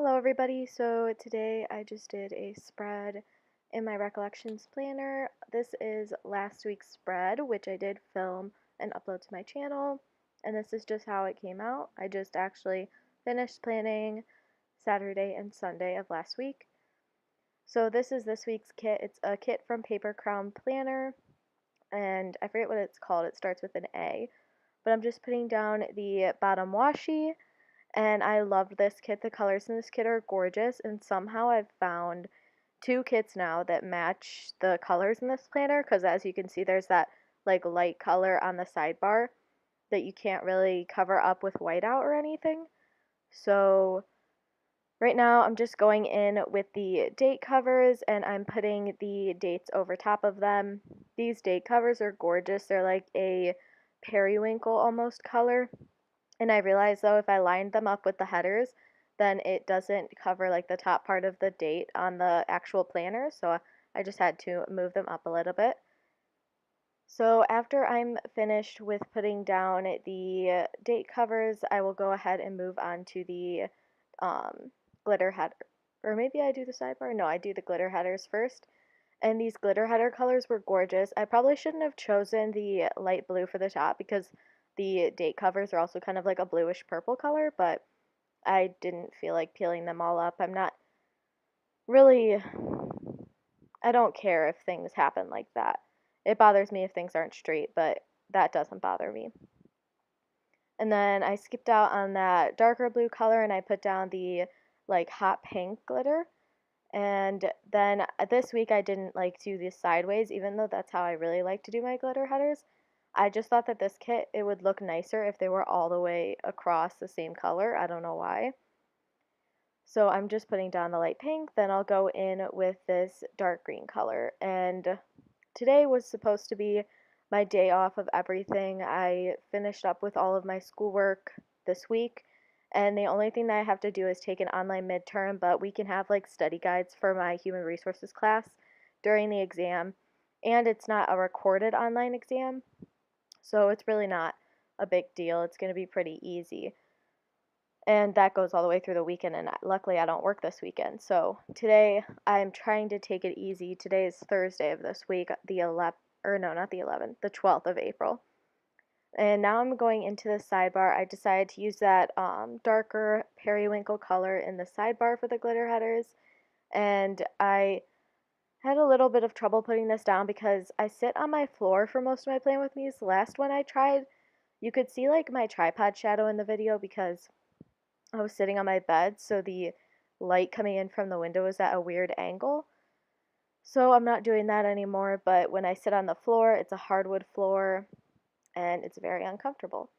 Hello everybody, so today I just did a spread in my recollections planner. This is last week's spread, which I did film and upload to my channel, and this is just how it came out. I just actually finished planning Saturday and Sunday of last week. So this is this week's kit. It's a kit from Paper Crown Planner, and I forget what it's called. It starts with an A, but I'm just putting down the bottom washi, and I loved this kit. The colors in this kit are gorgeous, and somehow I've found two kits now that match the colors in this planner, because as you can see there's that like light color on the sidebar that you can't really cover up with whiteout or anything. So right now I'm just going in with the date covers and I'm putting the dates over top of them. These date covers are gorgeous. They're like a periwinkle almost color. And I realized though if I lined them up with the headers, then it doesn't cover like the top part of the date on the actual planner, so I just had to move them up a little bit. So after I'm finished with putting down the date covers, I will go ahead and move on to the glitter header. Or maybe I do the sidebar? No, I do the glitter headers first. And these glitter header colors were gorgeous. I probably shouldn't have chosen the light blue for the top because the date covers are also kind of like a bluish purple color, but I didn't feel like peeling them all up. I'm not really, I don't care if things happen like that. It bothers me if things aren't straight, but that doesn't bother me. And then I skipped out on that darker blue color and I put down the like hot pink glitter. And then this week I didn't like do the sideways, even though that's how I really like to do my glitter headers. I just thought that this kit, it would look nicer if they were all the way across the same color. I don't know why. So I'm just putting down the light pink, then I'll go in with this dark green color. And today was supposed to be my day off of everything. I finished up with all of my schoolwork this week, and the only thing that I have to do is take an online midterm, but we can have like study guides for my human resources class during the exam, and it's not a recorded online exam, so it's really not a big deal. It's going to be pretty easy. And that goes all the way through the weekend, and luckily I don't work this weekend. So today I'm trying to take it easy. Today is Thursday of this week, the 11th, or no, not the 11th, the 12th of April. And now I'm going into the sidebar. I decided to use that darker periwinkle color in the sidebar for the glitter headers. And I had a little bit of trouble putting this down because I sit on my floor for most of my Plan With Me's. Last one I tried, you could see like my tripod shadow in the video because I was sitting on my bed, so the light coming in from the window is at a weird angle. So I'm not doing that anymore, but when I sit on the floor, it's a hardwood floor and it's very uncomfortable.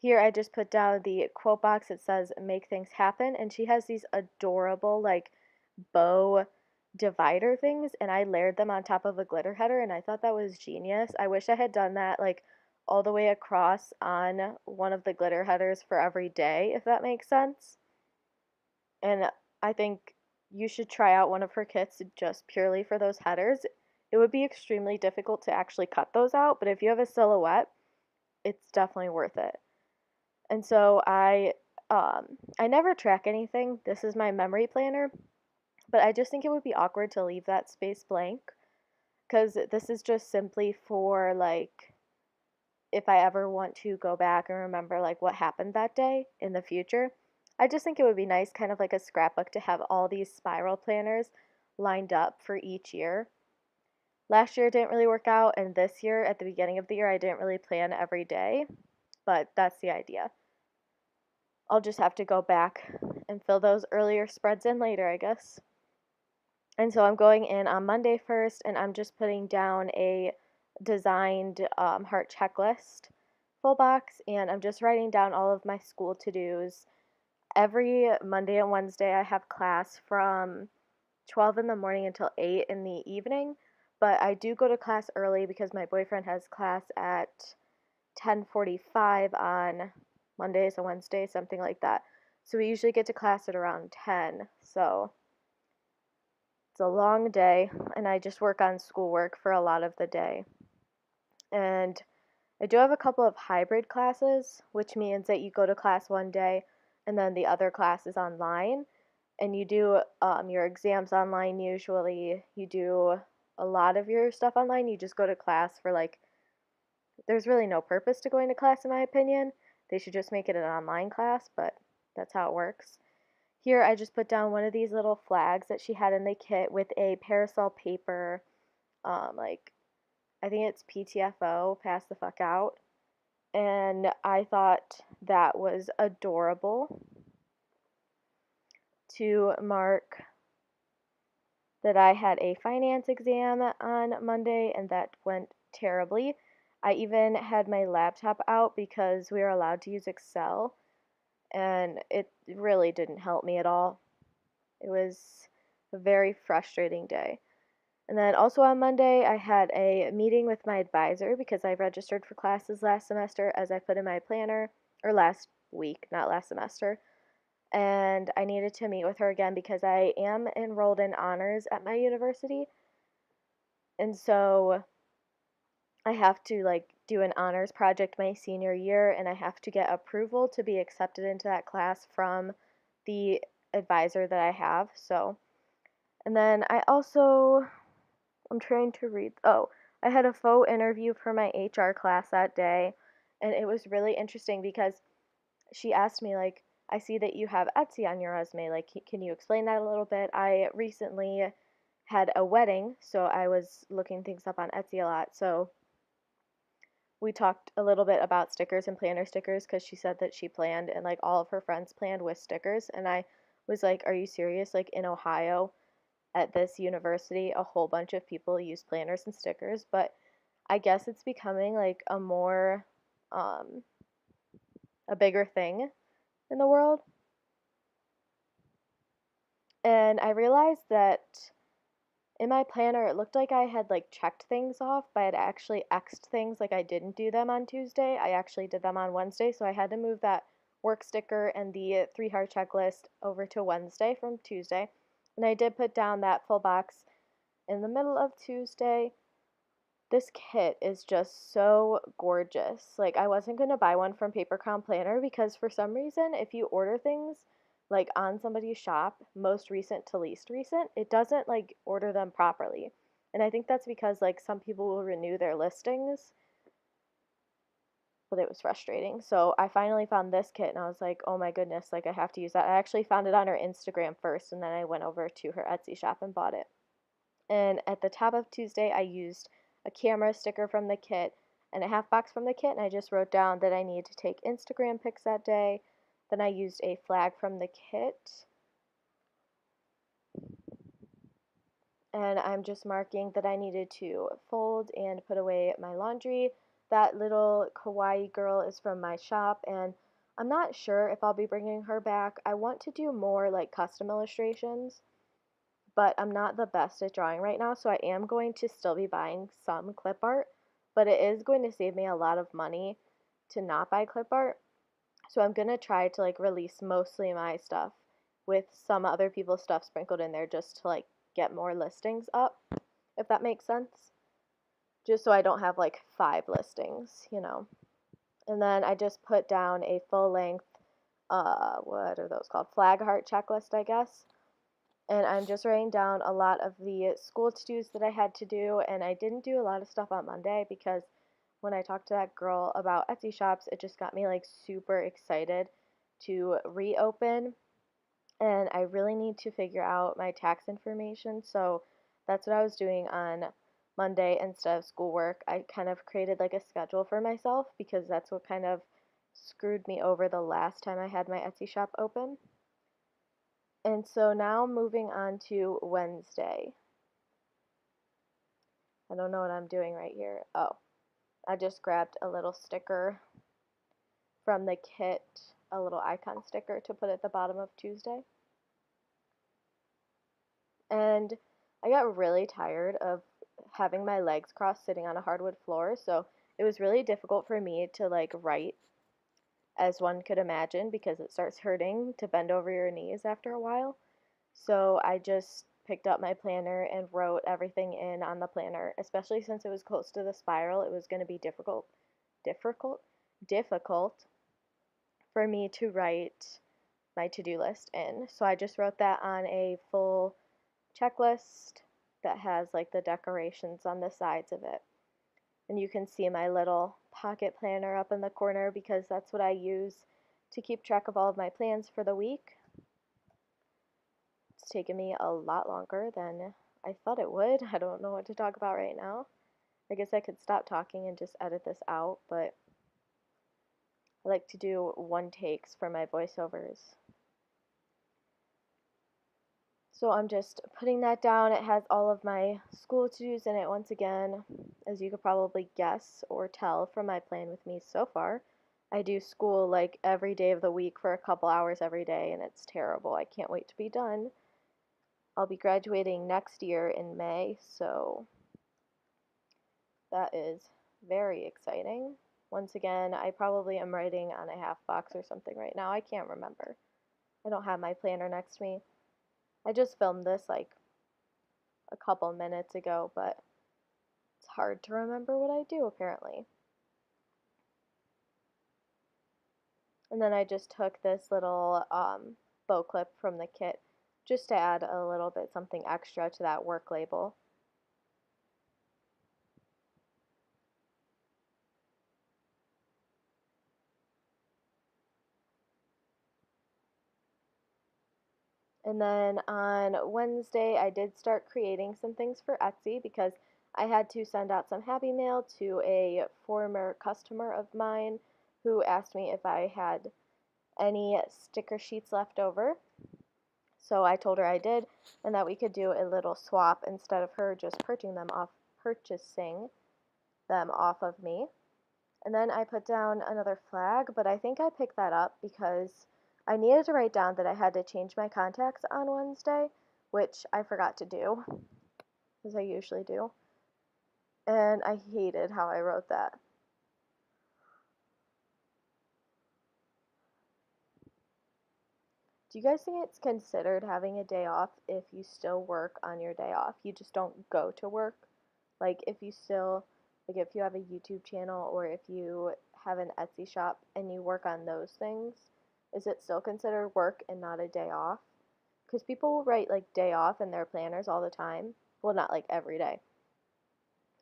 Here I just put down the quote box. It says make things happen, and she has these adorable like bow divider things, and I layered them on top of a glitter header, and I thought that was genius. I wish I had done that like all the way across on one of the glitter headers for every day, if that makes sense. And I think you should try out one of her kits just purely for those headers. It would be extremely difficult to actually cut those out, but if you have a silhouette, it's definitely worth it. And so I never track anything. This is my memory planner, but I just think it would be awkward to leave that space blank because this is just simply for like if I ever want to go back and remember like what happened that day in the future. I just think it would be nice, kind of like a scrapbook, to have all these spiral planners lined up for each year. Last year it didn't really work out, and this year at the beginning of the year I didn't really plan every day, but that's the idea. I'll just have to go back and fill those earlier spreads in later, I guess. And so I'm going in on Monday first, and I'm just putting down a designed heart checklist full box, and I'm just writing down all of my school to-dos. Every Monday and Wednesday I have class from 12 in the morning until 8 in the evening, but I do go to class early because my boyfriend has class at 10:45 on Mondays and Wednesdays, something like that. So we usually get to class at around 10. So it's a long day, and I just work on schoolwork for a lot of the day. And I do have a couple of hybrid classes, which means that you go to class one day and then the other class is online. and you do your exams online usually. You do a lot of your stuff online. You just go to class for like, there's really no purpose to going to class in my opinion. They should just make it an online class, but that's how it works. Here I just put down one of these little flags that she had in the kit with a parasol paper, like I think it's PTFO, pass the fuck out. And I thought that was adorable to mark that I had a finance exam on Monday and that went terribly. I even had my laptop out because we were allowed to use Excel, and it really didn't help me at all. It was a very frustrating day. And then also on Monday, I had a meeting with my advisor because I registered for classes last semester, as I put in my planner, or last week, not last semester. And I needed to meet with her again because I am enrolled in honors at my university. And so I have to like do an honors project my senior year, and I have to get approval to be accepted into that class from the advisor that I have. So, and then I'm trying to read. Oh, I had a faux interview for my HR class that day, and it was really interesting because she asked me, like, I see that you have Etsy on your resume. Like, can you explain that a little bit? I recently had a wedding, so I was looking things up on Etsy a lot. So we talked a little bit about stickers and planner stickers because she said that she planned and like all of her friends planned with stickers. And I was like, are you serious? Like in Ohio, at this university, a whole bunch of people use planners and stickers, but I guess it's becoming like um, a bigger thing in the world. And I realized that in my planner, it looked like I had like checked things off, but I had actually X'd things like I didn't do them on Tuesday. I actually did them on Wednesday, so I had to move that work sticker and the 3 heart checklist over to Wednesday from Tuesday. And I did put down that full box in the middle of Tuesday. This kit is just so gorgeous. Like, I wasn't going to buy one from Paper Crown Planner because for some reason, if you order things like on somebody's shop, most recent to least recent, it doesn't like order them properly. And I think that's because like some people will renew their listings, but it was frustrating. So I finally found this kit and I was like, oh my goodness, like I have to use that. I actually found it on her Instagram first and then I went over to her Etsy shop and bought it. And at the top of Tuesday, I used a camera sticker from the kit and a half box from the kit, and I just wrote down that I needed to take Instagram pics that day. Then I used a flag from the kit, and I'm just marking that I needed to fold and put away my laundry. That little kawaii girl is from my shop, and I'm not sure if I'll be bringing her back. I want to do more like custom illustrations, but I'm not the best at drawing right now, so I am going to still be buying some clip art, but it is going to save me a lot of money to not buy clip art. So I'm going to try to like release mostly my stuff with some other people's stuff sprinkled in there just to like get more listings up, if that makes sense. Just so I don't have like 5 listings. And then I just put down a full length what are those called? Flag heart checklist, I guess. And I'm just writing down a lot of the school to-dos that I had to do, and I didn't do a lot of stuff on Monday because when I talked to that girl about Etsy shops, it just got me like super excited to reopen, and I really need to figure out my tax information, so that's what I was doing on Monday instead of schoolwork. I kind of created like a schedule for myself because that's what kind of screwed me over the last time I had my Etsy shop open. And so now moving on to Wednesday. I don't know what I'm doing right here. Oh, I just grabbed a little sticker from the kit, a little icon sticker to put at the bottom of Tuesday. And I got really tired of having my legs crossed sitting on a hardwood floor, so it was really difficult for me to like write as one could imagine because it starts hurting to bend over your knees after a while. So I just picked up my planner and wrote everything in on the planner, especially since it was close to the spiral. It was going to be difficult for me to write my to-do list in. So I just wrote that on a full checklist that has like the decorations on the sides of it. And you can see my little pocket planner up in the corner because that's what I use to keep track of all of my plans for the week. It's taken me a lot longer than I thought it would. I don't know what to talk about right now. I guess I could stop talking and just edit this out, but I like to do one takes for my voiceovers. So I'm just putting that down. It has all of my school to-dos in it once again. As you could probably guess or tell from my plan with me so far, I do school like every day of the week for a couple hours every day, and it's terrible. I can't wait to be done. I'll be graduating next year in May, so that is very exciting. Once again, I probably am writing on a half box or something right now. I can't remember. I don't have my planner next to me. I just filmed this like a couple minutes ago, but it's hard to remember what I do apparently. And then I just took this little bow clip from the kit just to add a little bit something extra to that work label. And then on Wednesday, I did start creating some things for Etsy because I had to send out some happy mail to a former customer of mine who asked me if I had any sticker sheets left over. So I told her I did and that we could do a little swap instead of her just purchasing them off of me. And then I put down another flag, but I think I picked that up because I needed to write down that I had to change my contacts on Wednesday, which I forgot to do, as I usually do. And I hated how I wrote that. Do you guys think it's considered having a day off if you still work on your day off? You just don't go to work? Like if you still, like if you have a YouTube channel or if you have an Etsy shop and you work on those things, is it still considered work and not a day off? Because people will write like day off in their planners all the time. Well, not like every day,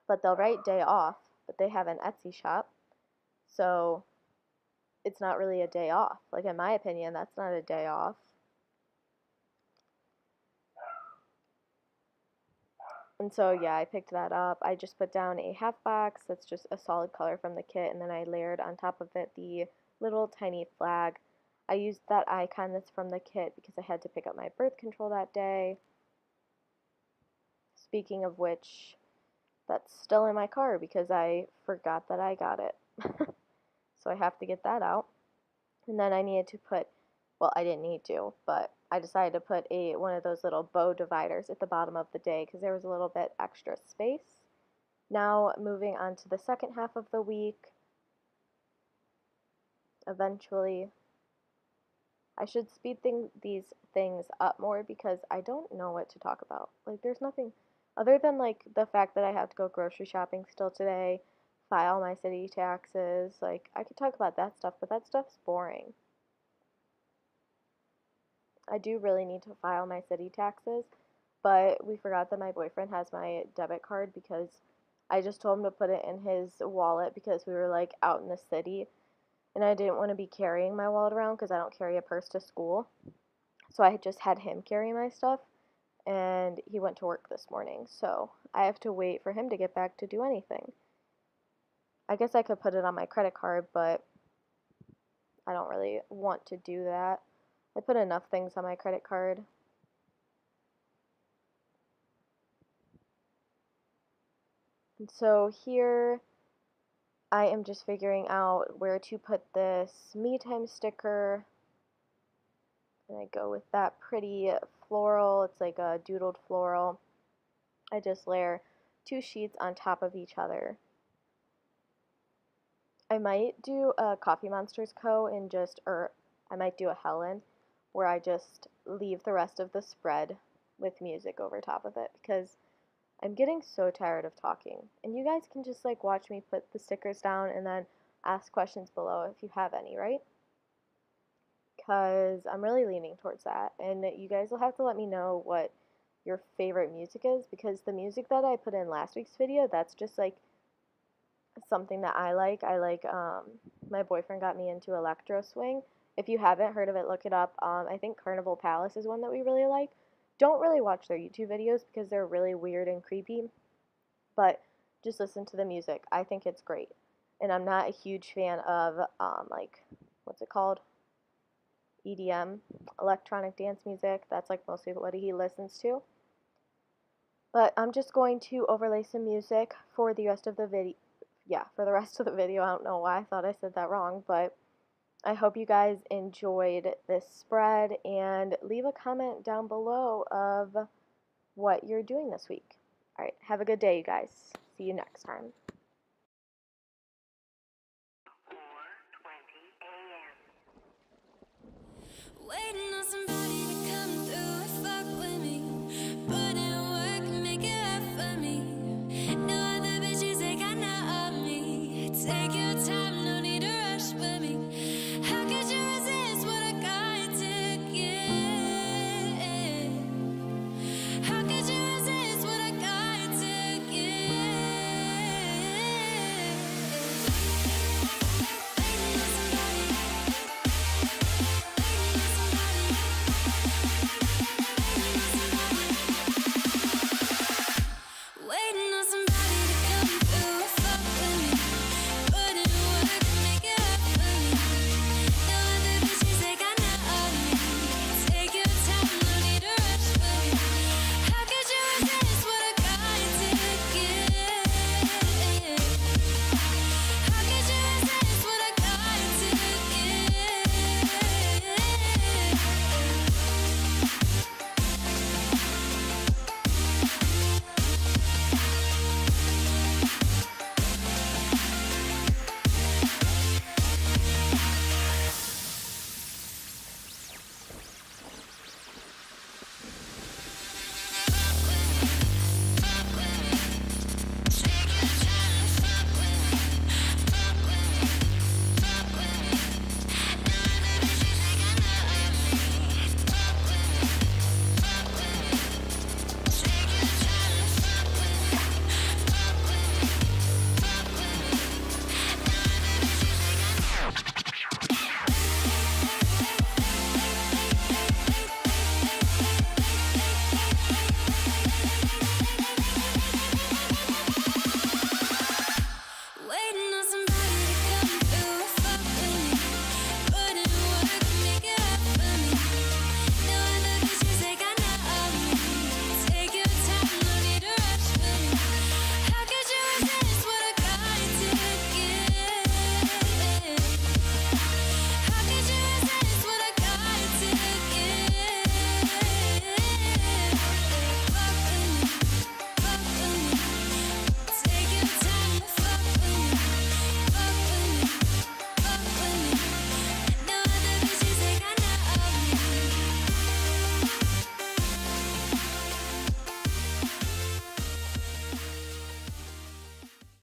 but they'll write day off, but they have an Etsy shop. So it's not really a day off. Like in my opinion, that's not a day off. And so yeah, I picked that up. I just put down a half box that's just a solid color from the kit, and then I layered on top of it the little tiny flag. I used that icon that's from the kit because I had to pick up my birth control that day. Speaking of which, that's still in my car because I forgot that I got it. So I have to get that out. And then I needed to put, well, I didn't need to, but I decided to put one of those little bow dividers at the bottom of the day because there was a little bit extra space. Now moving on to the second half of the week. Eventually, I should speed these things up more because I don't know what to talk about. Like there's nothing other than like the fact that I have to go grocery shopping still today, file my city taxes. Like I could talk about that stuff, but that stuff's boring. I do really need to file my city taxes, but we forgot that my boyfriend has my debit card because I just told him to put it in his wallet because we were like out in the city and I didn't want to be carrying my wallet around because I don't carry a purse to school. So I just had him carry my stuff and he went to work this morning. So I have to wait for him to get back to do anything. I guess I could put it on my credit card, but I don't really want to do that. I put enough things on my credit card. And so here I am just figuring out where to put this me time sticker. And I go with that pretty floral. It's like a doodled floral. I just layer 2 sheets on top of each other. I might do a Coffee Monsters Co. and just, or I might do a Helen where I just leave the rest of the spread with music over top of it because I'm getting so tired of talking. And you guys can just like watch me put the stickers down and then ask questions below if you have any, right? because I'm really leaning towards that. And you guys will have to let me know what your favorite music is, because the music that I put in last week's video, that's just like something that I like. My boyfriend got me into electro swing. If you haven't heard of it, look it up. I think Carnival Palace is one that we really like. Don't really watch their YouTube videos because they're really weird and creepy, but just listen to the music. I think it's great. And I'm not a huge fan of like, what's it called? EDM, electronic dance music. That's like mostly what he listens to. But I'm just going to overlay some music for the rest of the video. Yeah, for the rest of the video. I don't know why I thought I said that wrong, but I hope you guys enjoyed this spread, and leave a comment down below of what you're doing this week. All right, have a good day, you guys. See you next time. 4:20 a.m. Waiting